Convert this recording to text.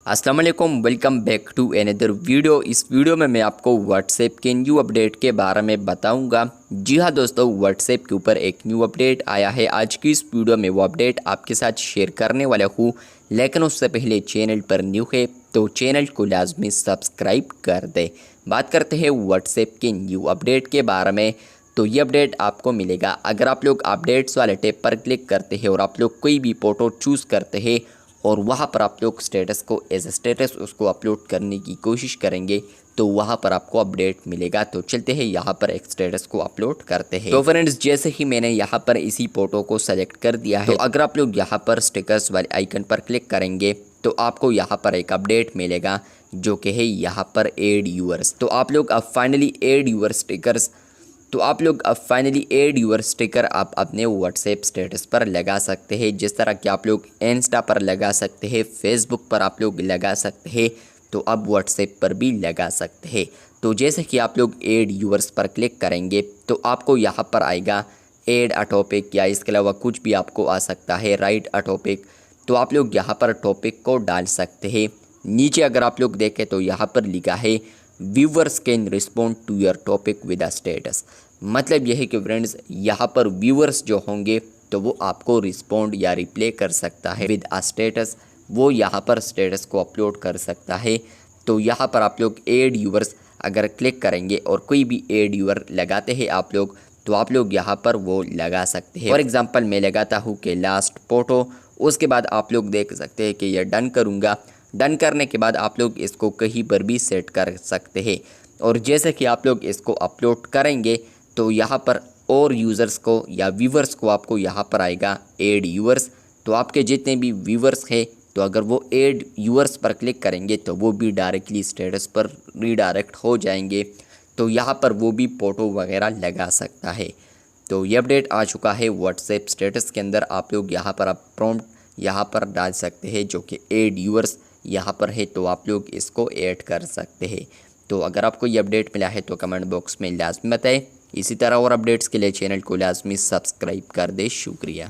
अस्सलाम वालेकुम, welcome back to another video. इस वीडियो में मैं आपको व्हाट्सएप के न्यू अपडेट के बारे में बताऊंगा। जी हाँ दोस्तों, व्हाट्सएप के ऊपर एक न्यू अपडेट आया है। आज की इस वीडियो में वो अपडेट आपके साथ शेयर करने वाला हूँ, लेकिन उससे पहले चैनल पर न्यू है तो चैनल को लाजमी सब्सक्राइब कर दे। बात करते हैं व्हाट्सएप के न्यू अपडेट के बारे में। तो ये अपडेट आपको मिलेगा अगर आप लोग अपडेट्स वाले टैब पर क्लिक करते हैं और आप लोग कोई भी फ़ोटो चूज़ करते हैं और वहाँ पर आप लोग स्टेटस को एज स्टेटस उसको अपलोड करने की कोशिश करेंगे तो वहाँ पर आपको अपडेट मिलेगा। तो चलते हैं यहाँ पर एक स्टेटस को अपलोड करते हैं। तो फ्रेंड्स, जैसे ही मैंने यहाँ पर इसी फ़ोटो को सेलेक्ट कर दिया है, तो अगर आप लोग यहाँ पर स्टिकर्स वाले आइकन पर क्लिक करेंगे तो आपको यहाँ पर एक अपडेट मिलेगा जो कि है यहाँ पर एड यूअर्स। तो आप लोग अब finally add your stickers add your sticker आप अपने व्हाट्सएप स्टेटस पर लगा सकते हैं। जिस तरह कि आप लोग इंस्टा पर लगा सकते हैं, फेसबुक पर आप लोग लगा सकते हैं, तो अब व्हाट्सएप पर भी लगा सकते हैं। तो जैसे कि आप लोग एड यूअर्स पर क्लिक करेंगे तो आपको यहाँ पर आएगा एड अ टॉपिक, या इसके अलावा कुछ भी आपको आ सकता है, राइट अ टॉपिक। तो आप लोग यहाँ पर टॉपिक को डाल सकते हैं। नीचे अगर आप लोग देखें तो यहाँ पर लिखा है viewers can respond to your topic with a status. मतलब यह है कि फ्रेंड्स, यहाँ पर व्यूवर्स जो होंगे तो वो आपको रिस्पॉन्ड या रिप्लाई कर सकता है विद अ स्टेटस। वो यहाँ पर स्टेटस को अपलोड कर सकता है। तो यहाँ पर आप लोग एड यूवर्स अगर क्लिक करेंगे और कोई भी एड यूअर लगाते हैं आप लोग, तो आप लोग यहाँ पर वो लगा सकते हैं। फॉर एग्जांपल मैं लगाता हूँ कि लास्ट फ़ोटो। उसके बाद आप लोग देख सकते हैं कि यह डन करूँगा। डन करने के बाद आप लोग इसको कहीं पर भी सेट कर सकते हैं। और जैसे कि आप लोग इसको अपलोड करेंगे तो यहाँ पर और यूज़र्स को या व्यूवर्स को आपको यहाँ पर आएगा एड यूवर्स। तो आपके जितने भी व्यूवर्स हैं, तो अगर वो एड यूवर्स पर क्लिक करेंगे तो वो भी डायरेक्टली स्टेटस पर रीडायरेक्ट हो जाएंगे। तो यहाँ पर वो भी फ़ोटो वगैरह लगा सकता है। तो ये अपडेट आ चुका है व्हाट्सएप स्टेटस के अंदर। आप लोग यहाँ पर आप प्रॉम्प्ट यहाँ पर डाल सकते हैं जो कि एड यूवर्स यहाँ पर है, तो आप लोग इसको ऐड कर सकते हैं। तो अगर आपको ये अपडेट मिला है तो कमेंट बॉक्स में लाजमी बताएं। इसी तरह और अपडेट्स के लिए चैनल को लाजमी सब्सक्राइब कर दे। शुक्रिया।